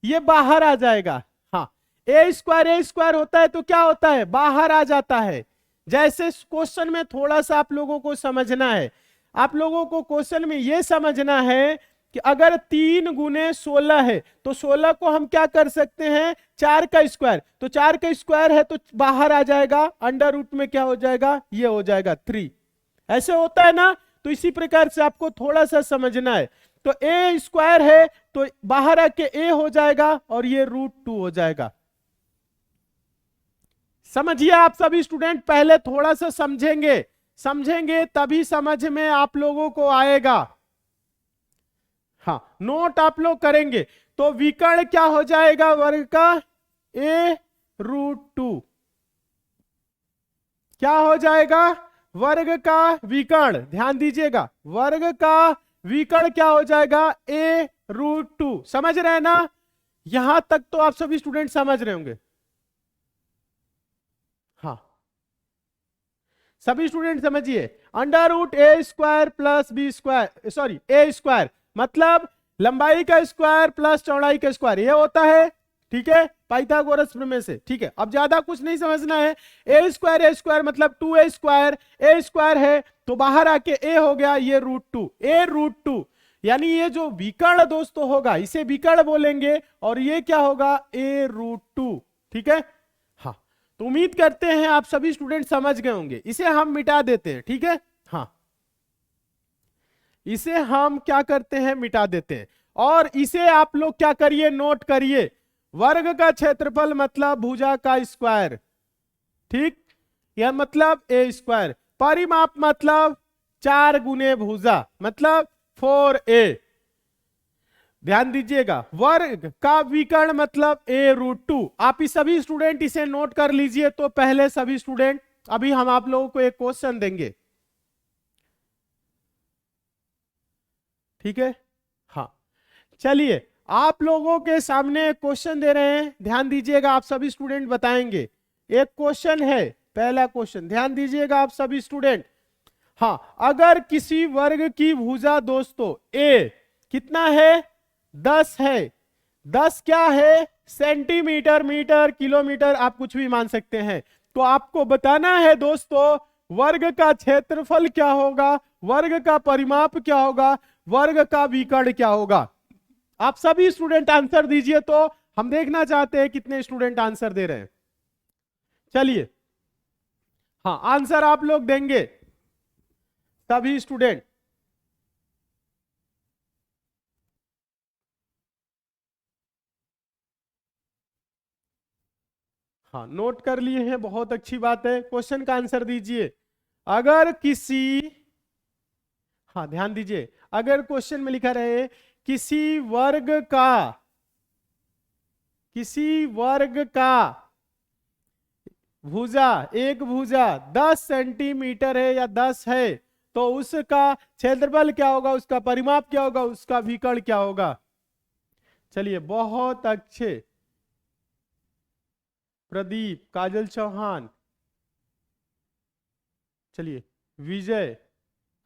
ये बाहर आ जाएगा। हाँ, ए स्क्वायर होता है तो क्या होता है, बाहर आ जाता है। जैसे क्वेश्चन में थोड़ा सा आप लोगों को समझना है, आप लोगों को क्वेश्चन में यह समझना है कि अगर 3 गुने 16 है तो 16 को हम क्या कर सकते हैं, 4 का स्क्वायर। तो 4 का स्क्वायर है तो बाहर आ जाएगा, अंडर रूट में क्या हो जाएगा, ये हो जाएगा 3। ऐसे होता है ना। तो इसी प्रकार से आपको थोड़ा सा समझना है। तो ए स्क्वायर है तो बाहर आके ए हो जाएगा और ये √2 हो जाएगा। समझिए आप सभी स्टूडेंट, पहले थोड़ा सा समझेंगे तभी समझ में आप लोगों को आएगा। हाँ, नोट आप लोग करेंगे। तो विकर्ण क्या हो जाएगा वर्ग का, a√2 क्या हो जाएगा, वर्ग का विकर्ण। ध्यान दीजिएगा, वर्ग का विकर्ण क्या हो जाएगा, a√2। समझ रहे हैं ना, यहां तक तो आप सभी स्टूडेंट समझ रहे होंगे। हाँ, सभी स्टूडेंट समझिए, under root A square plus B square, sorry A square मतलब लंबाई का स्क्वायर प्लस चौड़ाई का स्क्वायर, ये होता है, ठीक है, पाइथागोरस प्रमेय से। ठीक है, अब ज्यादा कुछ नहीं समझना है। ए स्क्वायर मतलब 2a स्क्वायर, ए स्क्वायर है तो बाहर आके ए हो गया, ये √2, a√2 यानी ये जो विकर्ण दोस्तों होगा इसे विकर्ण बोलेंगे और ये क्या होगा, a√2। ठीक है, हाँ, तो उम्मीद करते हैं आप सभी स्टूडेंट समझ गए होंगे। इसे हम मिटा देते हैं, ठीक है, हाँ, इसे हम क्या करते हैं, मिटा देते हैं। और इसे आप लोग क्या करिए, नोट करिए। वर्ग का क्षेत्रफल मतलब भुजा का स्क्वायर, ठीक, यह मतलब ए स्क्वायर। परिमाप मतलब 4 गुने भुजा, मतलब 4a। ध्यान दीजिएगा, वर्ग का विकर्ण मतलब a√2। आप ही सभी स्टूडेंट इसे नोट कर लीजिए। तो पहले सभी स्टूडेंट, अभी हम आप लोगों को एक क्वेश्चन देंगे, ठीक है। हाँ, चलिए आप लोगों के सामने क्वेश्चन दे रहे हैं, ध्यान दीजिएगा, आप सभी स्टूडेंट बताएंगे। एक क्वेश्चन है, पहला क्वेश्चन, ध्यान दीजिएगा आप सभी स्टूडेंट। हाँ, अगर किसी वर्ग की भुजा दोस्तों ए कितना है, 10 है। 10 क्या है, सेंटीमीटर, मीटर, किलोमीटर, आप कुछ भी मान सकते हैं। तो आपको बताना है दोस्तों, वर्ग का क्षेत्रफल क्या होगा, वर्ग का परिमाप क्या होगा, वर्ग का विकर्ण क्या होगा। आप सभी स्टूडेंट आंसर दीजिए, तो हम देखना चाहते हैं कितने स्टूडेंट आंसर दे रहे हैं। चलिए, हाँ, आंसर आप लोग देंगे सभी स्टूडेंट। हाँ, नोट कर लिए हैं, बहुत अच्छी बात है। क्वेश्चन का आंसर दीजिए। अगर किसी, हाँ ध्यान दीजिए, अगर क्वेश्चन में लिखा रहे किसी वर्ग का, किसी वर्ग का भुजा, एक भुजा 10 सेंटीमीटर है या 10 है, तो उसका क्षेत्रफल क्या होगा, उसका परिमाप क्या होगा, उसका विकर्ण क्या होगा। चलिए, बहुत अच्छे, प्रदीप, काजल चौहान, चलिए, विजय,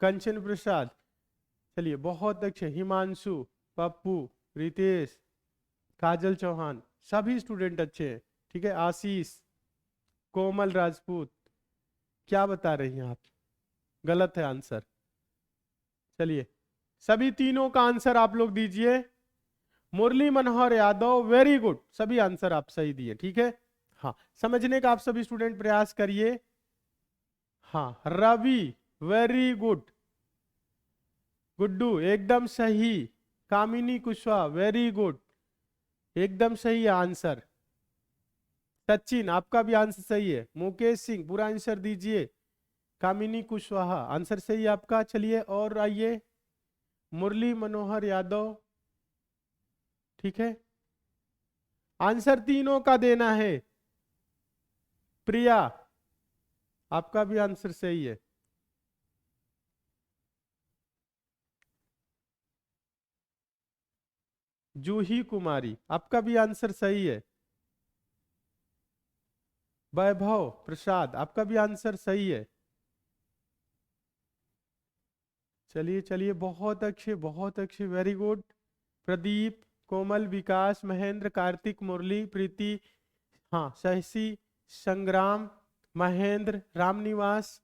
कंचन प्रसाद, चलिए बहुत अच्छे, हिमांशु, पप्पू, रितेश, काजल चौहान, सभी स्टूडेंट अच्छे हैं, ठीक है। आशीष, कोमल राजपूत, क्या बता रही हैं आप, गलत है आंसर। चलिए, सभी तीनों का आंसर आप लोग दीजिए। मुरली मनोहर यादव, वेरी गुड, सभी आंसर आप सही दिए, ठीक है। हाँ, समझने का आप सभी स्टूडेंट प्रयास करिए। हाँ, रवि, वेरी गुड, गुड्डू एकदम सही, कामिनी कुशवाहा, वेरी गुड, एकदम सही आंसर। सचिन, आपका भी आंसर सही है। मुकेश सिंह, पूरा आंसर दीजिए। कामिनी कुशवाहा, आंसर सही है आपका। चलिए और आइए, मुरली मनोहर यादव, ठीक है, आंसर तीनों का देना है। प्रिया, आपका भी आंसर सही है। जूही कुमारी, आपका भी आंसर सही है। वैभव प्रसाद, आपका भी आंसर सही है। चलिए चलिए, बहुत अच्छे, बहुत अच्छे, वेरी गुड। प्रदीप, कोमल, विकास, महेंद्र, कार्तिक, मुरली, प्रीति, हाँ, सहसी, संग्राम, महेंद्र, रामनिवास,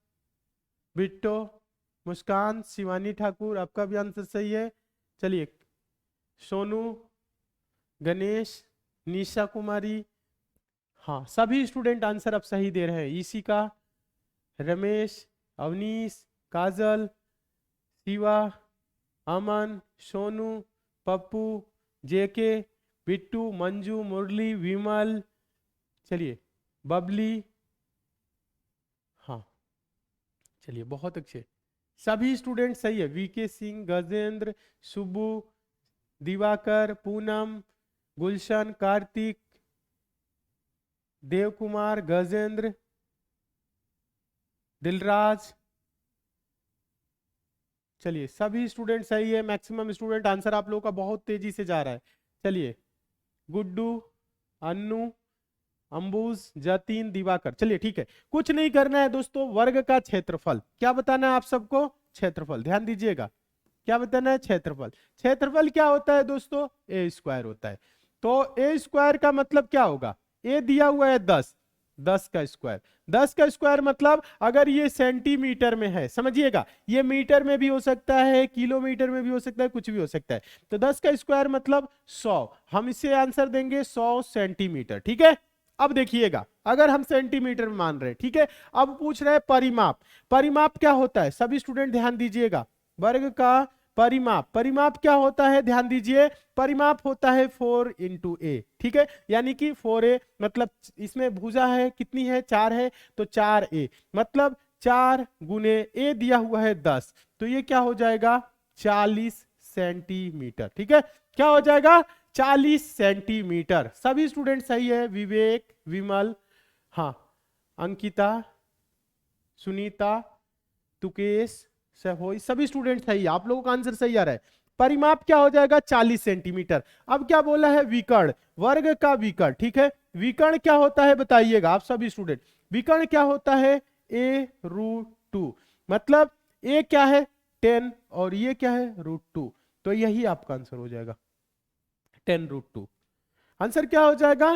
बिट्टो, मुस्कान, शिवानी ठाकुर, आपका भी आंसर सही है। चलिए, सोनू, गणेश, निशा कुमारी, हाँ, सभी स्टूडेंट आंसर अब सही दे रहे हैं। ईशिका, रमेश, अवनीश, काजल, शिवा, अमन, सोनू, पप्पू, जेके, बिट्टू, मंजू, मुरली, विमल, चलिए, बबली, हाँ, चलिए बहुत अच्छे, सभी स्टूडेंट सही है। वीके सिंह, गजेंद्र, सुबू, दिवाकर, पूनम, गुलशन, कार्तिक, देव कुमार, गजेंद्र, दिलराज, चलिए सभी स्टूडेंट सही है। मैक्सिमम स्टूडेंट आंसर आप लोगों का बहुत तेजी से जा रहा है। चलिए, गुड्डू, अन्नू, अंबुज, जतीन, दिवाकर, चलिए ठीक है, कुछ नहीं करना है दोस्तों। वर्ग का क्षेत्रफल क्या बताना है आप सबको, क्षेत्रफल, ध्यान दीजिएगा, क्या बताना है, क्षेत्रफल। क्षेत्रफल क्या होता है दोस्तों, ए स्क्वायर होता है। तो ए स्क्वायर का मतलब क्या होगा, ए दिया हुआ है 10, 10 का स्क्वायर, 10 का स्क्वायर मतलब अगर ये सेंटीमीटर में है, समझिएगा, ये मीटर में भी हो सकता है, किलोमीटर में भी हो सकता है, कुछ भी हो सकता है। तो 10 का स्क्वायर मतलब 100, हम इसे आंसर देंगे 100 सेंटीमीटर, ठीक है। अब देखिएगा, अगर हम सेंटीमीटर में मान रहे हैं, ठीक है, अब पूछ रहे हैं परिमाप। परिमाप क्या होता है, सभी स्टूडेंट ध्यान दीजिएगा। वर्ग का परिमाप, परिमाप क्या होता है ध्यान दीजिए, परिमाप होता है 4 इंटू ए, ठीक है, यानी कि 4a, मतलब इसमें भुजा है कितनी है, 4 है, तो 4a, मतलब 4 गुने ए दिया हुआ है 10, तो ये क्या हो जाएगा 40 सेंटीमीटर, ठीक है, क्या हो जाएगा 40 सेंटीमीटर। सभी स्टूडेंट सही है, विवेक, विमल, हाँ, अंकिता, सुनीता, तुकेश, सहोई, सभी स्टूडेंट सही है, आप लोगों का आंसर सही आ रहा है। परिमाप क्या हो जाएगा 40 सेंटीमीटर। अब क्या बोला है, विकर्ण, वर्ग का विकर्ण, ठीक है, विकर्ण क्या होता है बताइएगा आप सभी स्टूडेंट, विकर्ण क्या होता है a√2, मतलब a क्या है 10 और ये क्या है √2, तो यही आपका आंसर हो जाएगा 10√2। आंसर क्या हो जाएगा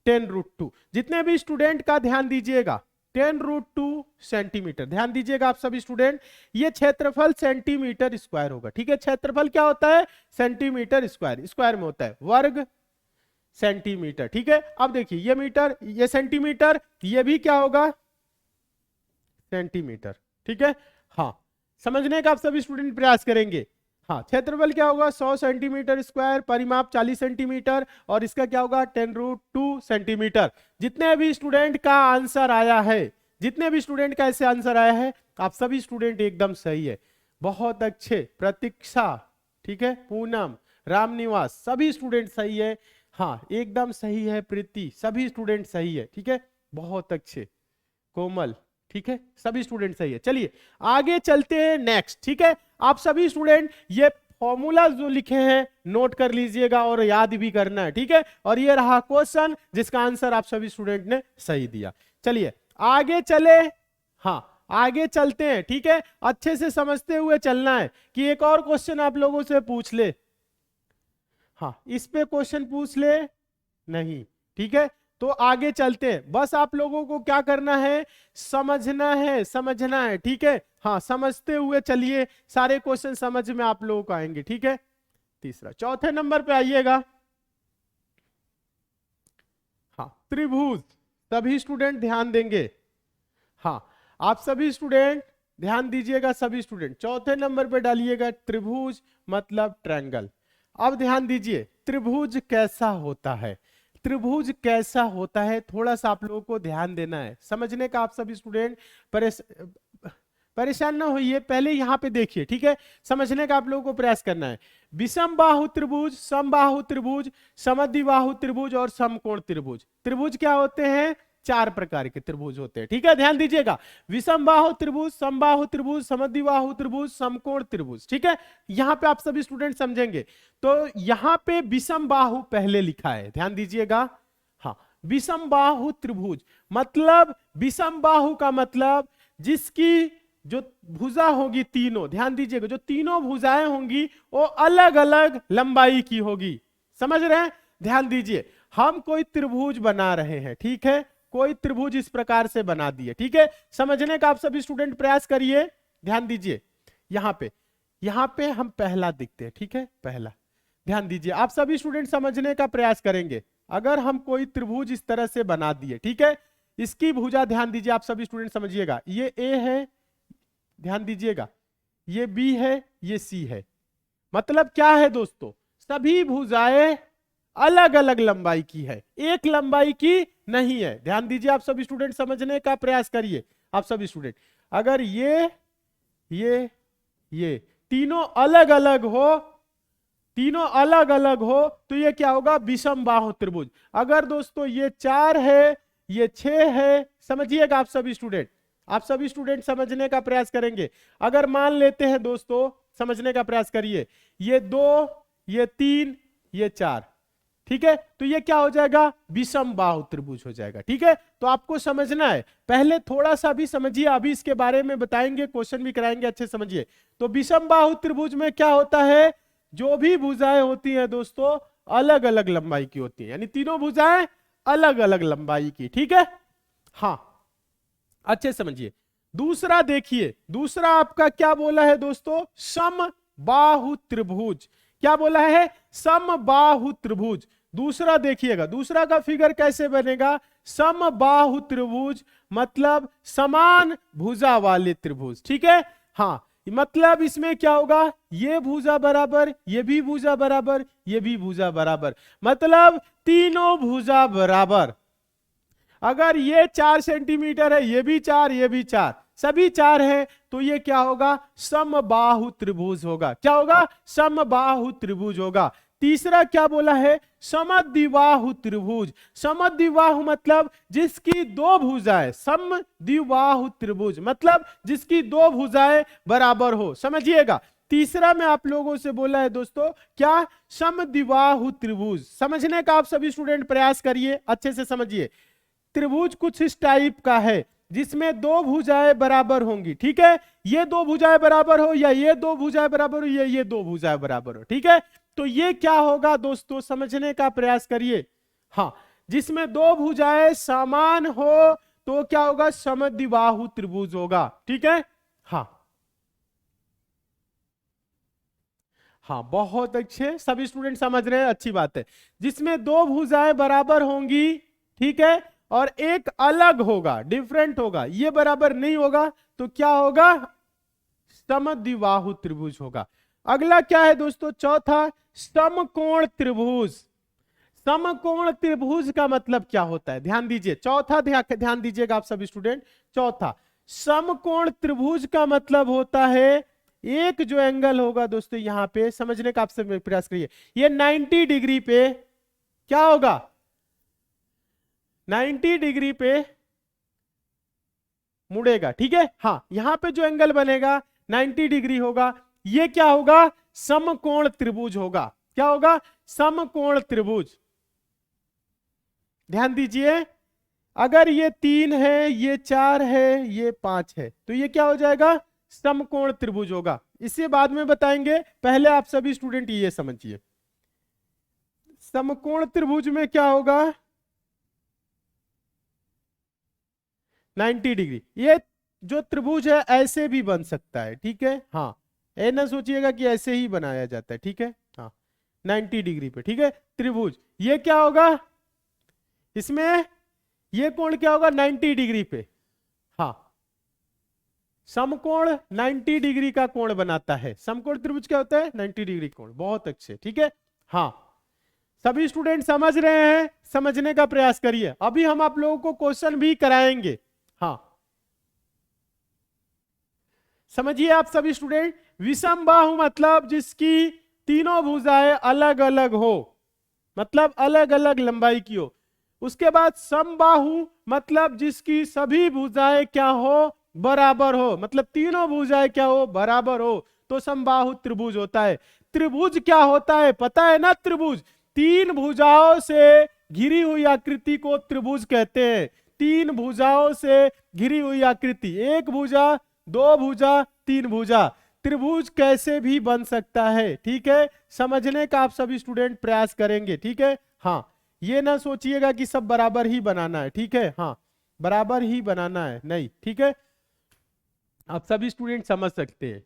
10√2। जितने भी स्टूडेंट का ध्यान दीजिएगा 10√2 सेंटीमीटर, ध्यान दीजिएगा आप सभी स्टूडेंट, ये क्षेत्रफल सेंटीमीटर स्क्वायर होगा, ठीक है, क्षेत्रफल क्या होता है सेंटीमीटर स्क्वायर, स्क्वायर में होता है वर्ग सेंटीमीटर, ठीक है। अब देखिए ये मीटर, ये सेंटीमीटर, ये भी क्या होगा सेंटीमीटर, ठीक है, हाँ, समझने का आप सभी स्टूडेंट प्रयास करेंगे। हाँ, क्षेत्रफल क्या होगा 100 सेंटीमीटर स्क्वायर, परिमाप 40 सेंटीमीटर, और इसका क्या होगा 10√2 सेंटीमीटर। जितने भी स्टूडेंट का आंसर आया है, जितने भी स्टूडेंट का ऐसे आंसर आया है, आप सभी स्टूडेंट एकदम सही है, बहुत अच्छे। प्रतीक्षा, ठीक है, पूनम, रामनिवास, सभी स्टूडेंट सही है, हाँ एकदम सही है, प्रीति, सभी स्टूडेंट सही है, ठीक है, बहुत अच्छे, कोमल, ठीक है, सभी स्टूडेंट सही है। चलिए आगे चलते हैं नेक्स्ट, ठीक है, आप सभी स्टूडेंट ये फॉर्मूला जो लिखे हैं नोट कर लीजिएगा और याद भी करना है, ठीक है, और ये रहा क्वेश्चन जिसका आंसर आप सभी स्टूडेंट ने सही दिया। चलिए आगे चले, हाँ आगे चलते हैं, ठीक है, अच्छे से समझते हुए चलना है कि एक और क्वेश्चन आप लोगों से पूछ ले, हाँ इस पे क्वेश्चन पूछ ले नहीं, ठीक है, तो आगे चलते हैं, बस आप लोगों को क्या करना है समझना है, समझना है, ठीक है, हाँ समझते हुए चलिए, सारे क्वेश्चन समझ में आप लोगों को आएंगे, ठीक है। तीसरा, चौथे नंबर पे आइएगा, हाँ त्रिभुज, सभी स्टूडेंट ध्यान देंगे, हाँ आप सभी स्टूडेंट ध्यान दीजिएगा, सभी स्टूडेंट चौथे नंबर पे डालिएगा त्रिभुज मतलब ट्रायंगल। अब ध्यान दीजिए त्रिभुज कैसा होता है, त्रिभुज कैसा होता है, थोड़ा सा आप लोगों को ध्यान देना है, समझने का आप सभी स्टूडेंट परेशान ना होइए, पहले यहां पे देखिए, ठीक है, समझने का आप लोगों को प्रयास करना है। विषम बाहु त्रिभुज, समबाहु त्रिभुज, समद्विबाहु त्रिभुज और समकोण त्रिभुज। त्रिभुज क्या होते हैं, 4 प्रकार के त्रिभुज होते हैं, ठीक है, ध्यान दीजिएगा, विषम बाहु त्रिभुज, समबाहु त्रिभुज, समद्विबाहु त्रिभुज, समकोण त्रिभुज, ठीक है, यहां पे आप सभी स्टूडेंट समझेंगे। तो यहां पे विषम बाहु पहले लिखा है, ध्यान दीजिएगा, हाँ विषम बाहु त्रिभुज, मतलब विषम बाहु का मतलब जिसकी जो भुजा होगी तीनों, ध्यान दीजिएगा, जो तीनों भुजाएं होंगी वो अलग अलग लंबाई की होगी, समझ रहे हैं, ध्यान दीजिए, हम कोई त्रिभुज बना रहे हैं, ठीक है, कोई त्रिभुज इस प्रकार से बना दिए, ठीक है, समझने का आप सभी स्टूडेंट प्रयास करिए, ध्यान दीजिए, यहां पे हम पहला दिखते हैं, ठीक है, पहला, ध्यान दीजिए, आप सभी स्टूडेंट समझने का प्रयास करेंगे। अगर हम कोई त्रिभुज इस तरह से बना दिए, ठीक है, इसकी भुजा ध्यान दीजिए, आप सभी स्टूडेंट समझिएगा, ये ए है, ध्यान दीजिएगा, ये बी है, ये सी है, मतलब क्या है दोस्तों, सभी भुजाएं अलग अलग लंबाई की है, एक लंबाई की नहीं है, ध्यान दीजिए, आप सभी स्टूडेंट समझने का प्रयास करिए, आप सभी स्टूडेंट, अगर ये तीनों अलग अलग हो, तीनों अलग अलग हो तो ये क्या होगा विषम बाहु त्रिभुज। अगर दोस्तों ये 4 है, ये 6 है, समझिएगा आप सभी स्टूडेंट, आप सभी स्टूडेंट समझने का प्रयास करेंगे। अगर मान लेते हैं दोस्तों, समझने का प्रयास करिए, ये 2, ये 3, ये 4, ठीक है, तो ये क्या हो जाएगा विषम बाहु त्रिभुज हो जाएगा, ठीक है, तो आपको समझना है, पहले थोड़ा सा भी समझिए, अभी इसके बारे में बताएंगे, क्वेश्चन भी कराएंगे, अच्छे समझिए। तो विषम बाहु त्रिभुज में क्या होता है, जो भी भुजाएं होती हैं दोस्तों अलग अलग लंबाई की होती है, यानी तीनों भुजाएं अलग अलग लंबाई की, ठीक है, हाँ अच्छे समझिए। दूसरा देखिए, दूसरा आपका क्या बोला है दोस्तों, समबाहु त्रिभुज, क्या बोला है समबाहु त्रिभुज। दूसरा देखिएगा, दूसरा का फिगर कैसे बनेगा, समबाहु त्रिभुज मतलब समान भुजा वाले त्रिभुज, ठीक है, हाँ मतलब इसमें क्या होगा, ये भुजा बराबर, ये भी भुजा बराबर, ये भी भुजा बराबर, मतलब तीनों भुजा बराबर। अगर ये 4 सेंटीमीटर है, ये भी 4, ये भी 4, सभी 4 है, तो ये क्या होगा, समबाहु त्रिभुज होगा। क्या होगा, समबाहु त्रिभुज होगा। तीसरा क्या बोला है, समद्विबाहु त्रिभुज। समद्विबाहु मतलब जिसकी दो भुजाएं, समद्विबाहु त्रिभुज मतलब जिसकी दो भुजाएं बराबर हो, समझिएगा। तीसरा में आप लोगों से बोला है दोस्तों क्या, समद्विबाहु त्रिभुज। समझने का आप सभी स्टूडेंट प्रयास करिए, अच्छे से समझिए। त्रिभुज कुछ इस टाइप का है जिसमें दो भुजाएं बराबर होंगी, ठीक है। ये दो भुजाएं बराबर हो, या ये दो भुजाएं बराबर हो, या ये दो भुजाएं बराबर हो, ठीक है। तो ये क्या होगा दोस्तों, समझने का प्रयास करिए। हाँ, जिसमें दो भुजाएं समान हो तो क्या होगा, समद्विबाहु त्रिभुज होगा, ठीक है। हाँ हाँ, बहुत अच्छे, सभी स्टूडेंट समझ रहे हैं, अच्छी बात है। जिसमें दो भुजाएं बराबर होंगी, ठीक है, और एक अलग होगा, डिफरेंट होगा, ये बराबर नहीं होगा, तो क्या होगा, समद्विबाहु त्रिभुज होगा। अगला क्या है दोस्तों, चौथा, समकोण त्रिभुज। समकोण त्रिभुज का मतलब क्या होता है, ध्यान दीजिए, चौथा ध्यान दीजिएगा आप सभी स्टूडेंट। चौथा, समकोण त्रिभुज का मतलब होता है, एक जो एंगल होगा दोस्तों यहां पे, समझने का आप सब प्रयास करिए, ये 90 डिग्री पे क्या होगा, 90 डिग्री पे मुड़ेगा, ठीक है। हाँ, यहां पे जो एंगल बनेगा 90 डिग्री होगा, ये क्या होगा, समकोण त्रिभुज होगा। क्या होगा, समकोण त्रिभुज। ध्यान दीजिए, अगर ये 3 है, ये 4 है, ये 5 है, तो ये क्या हो जाएगा, समकोण त्रिभुज होगा। इसे बाद में बताएंगे, पहले आप सभी स्टूडेंट ये समझिए, समकोण त्रिभुज में क्या होगा, 90 डिग्री। ये जो त्रिभुज है ऐसे भी बन सकता है, ठीक है। हाँ, ये ना सोचिएगा कि ऐसे ही बनाया जाता है, ठीक है। हाँ, 90 डिग्री पे, ठीक है, त्रिभुज। ये क्या होगा, इसमें ये कोण क्या होगा, 90 डिग्री पे। हाँ, समकोण 90 डिग्री का कोण बनाता है। समकोण त्रिभुज क्या होता है, 90 डिग्री कोण। बहुत अच्छे, ठीक है। हाँ, सभी स्टूडेंट समझ रहे हैं, समझने का प्रयास करिए। अभी हम आप लोगों को क्वेश्चन भी कराएंगे। हाँ, समझिए आप सभी स्टूडेंट, विषम बाहु मतलब जिसकी तीनों भुजाएं अलग अलग हो, मतलब अलग अलग लंबाई की हो। उसके बाद समबाहु मतलब जिसकी सभी भुजाएं क्या हो, बराबर हो, मतलब तीनों भुजाएं क्या हो, बराबर हो, तो समबाहु त्रिभुज होता है। त्रिभुज क्या होता है पता है ना, त्रिभुज तीन भुजाओं से घिरी हुई आकृति को त्रिभुज कहते हैं। तीन भुजाओं से घिरी हुई आकृति, एक भुजा, दो भुजा, तीन भुजा, त्रिभुज कैसे भी बन सकता है, ठीक है। समझने का आप सभी स्टूडेंट प्रयास करेंगे, ठीक है। हाँ, ये ना सोचिएगा कि सब बराबर ही बनाना है, ठीक है। हाँ, बराबर ही बनाना है नहीं, ठीक है। आप सभी स्टूडेंट समझ सकते हैं।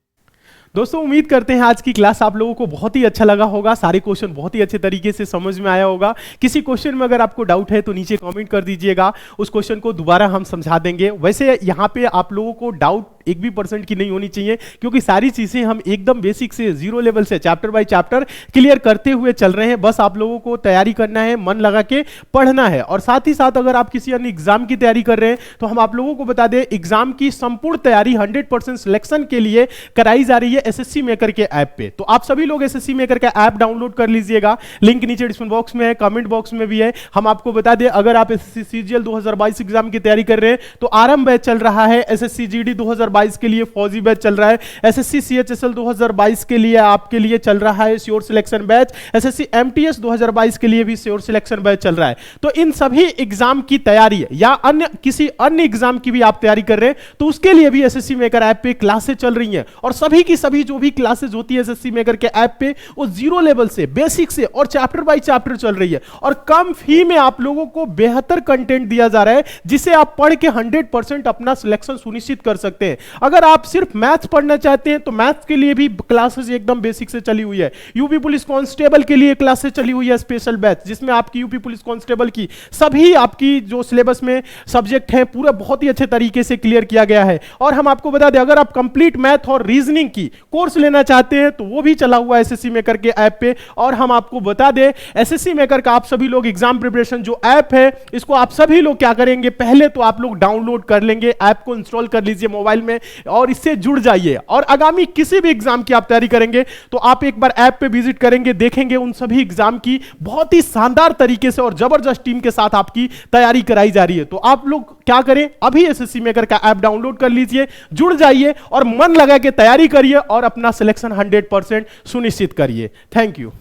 दोस्तों, उम्मीद करते हैं आज की क्लास आप लोगों को बहुत ही अच्छा लगा होगा, सारे क्वेश्चन बहुत ही अच्छे तरीके से समझ में आया होगा। किसी क्वेश्चन में अगर आपको डाउट है तो नीचे कमेंट कर दीजिएगा, उस क्वेश्चन को दोबारा हम समझा देंगे। वैसे यहाँ पे आप लोगों को डाउट 1% की नहीं होनी चाहिए, क्योंकि सारी चीजें हम एकदम बेसिक से, जीरो लेवल से, चैप्टर बाय चैप्टर क्लियर करते हुए चल रहे हैं। बस आप लोगों को तैयारी करना है, मन लगा के पढ़ना है। और साथ ही साथ अगर आप किसी अन्य एग्जाम की तैयारी कर रहे हैं तो हम आप लोगों को बता दें, एग्जाम की संपूर्ण तैयारी 100% सिलेक्शन के लिए कराई जा रही है एसएससी मेकर के ऐप पे। तो आप सभी लोग एसएससी मेकर का ऐप डाउनलोड कर लीजिएगा, लिंक नीचे डिस्क्रिप्शन बॉक्स में है, कमेंट बॉक्स में भी है। हम आपको बता दें, अगर आप एसएससी सीजीएल 2022 एग्जाम की तैयारी कर रहे हैं तो आरंभ बैच चल रहा है। एसएससी जीडी 2022 के लिए फौजी बैच चल रहा है। एसएससी सीएचएसएल 2022 के लिए आपके लिए चल रहा है sure selection batch. SSC MTS 2022 के लिए भी श्योर सिलेक्शन बैच चल रहा है। तो इन सभी एग्जाम की तैयारी या अन्य किसी अन्य एग्जाम की भी आप तैयारी कर रहे हैं तो उसके लिए भी एसएससी मेकर ऐप पे क्लासेस चल रही हैं। और सभी की सभी जो भी क्लासेस होती है एसएससी मेकर के ऐप पे, वो जीरो लेवल से, बेसिक से और चैप्टर बाय चैप्टर चल रही है। और कम फी में आप लोगों को बेहतर कंटेंट दिया जा रहा है, जिसे आप पढ़ के 100% अपना सिलेक्शन सुनिश्चित कर सकते हैं। अगर आप सिर्फ मैथ्स पढ़ना चाहते हैं तो मैथ्स के लिए भी क्लासेस एकदम बेसिक से चली हुई है। यूपी पुलिस कांस्टेबल के लिए क्लासेस चली हुई है स्पेशल बैच, जिसमें आपकी यूपी पुलिस कांस्टेबल की सभी आपकी जो सिलेबस में सब्जेक्ट हैं पूरा बहुत ही अच्छे तरीके से क्लियर किया गया है। और हम आपको बता दें, अगर आप कंप्लीट मैथ और रीजनिंग की कोर्स लेना चाहते हैं तो वो भी चला हुआ है एसएससी मेकर के ऐप पे। और हम आपको बता दें, एसएससी मेकर का आप सभी लोग एग्जाम प्रिपरेशन जो ऐप है, इसको आप सभी लोग क्या करेंगे, पहले तो आप लोग डाउनलोड कर लेंगे, ऐप को इंस्टॉल कर लीजिए मोबाइल में और इससे जुड़ जाइए। और आगामी किसी भी एग्जाम की आप तैयारी करेंगे तो आप एक बार ऐप पे विजिट करेंगे, देखेंगे उन सभी एग्जाम की बहुत ही शानदार तरीके से और जबरदस्त टीम के साथ आपकी तैयारी कराई जा रही है। तो आप लोग क्या करें, अभी एसएससी मेकर का ऐप डाउनलोड कर लीजिए, जुड़ जाइए और मन लगा के तैयारी करिए और अपना सिलेक्शन 100% सुनिश्चित करिए। Thank you.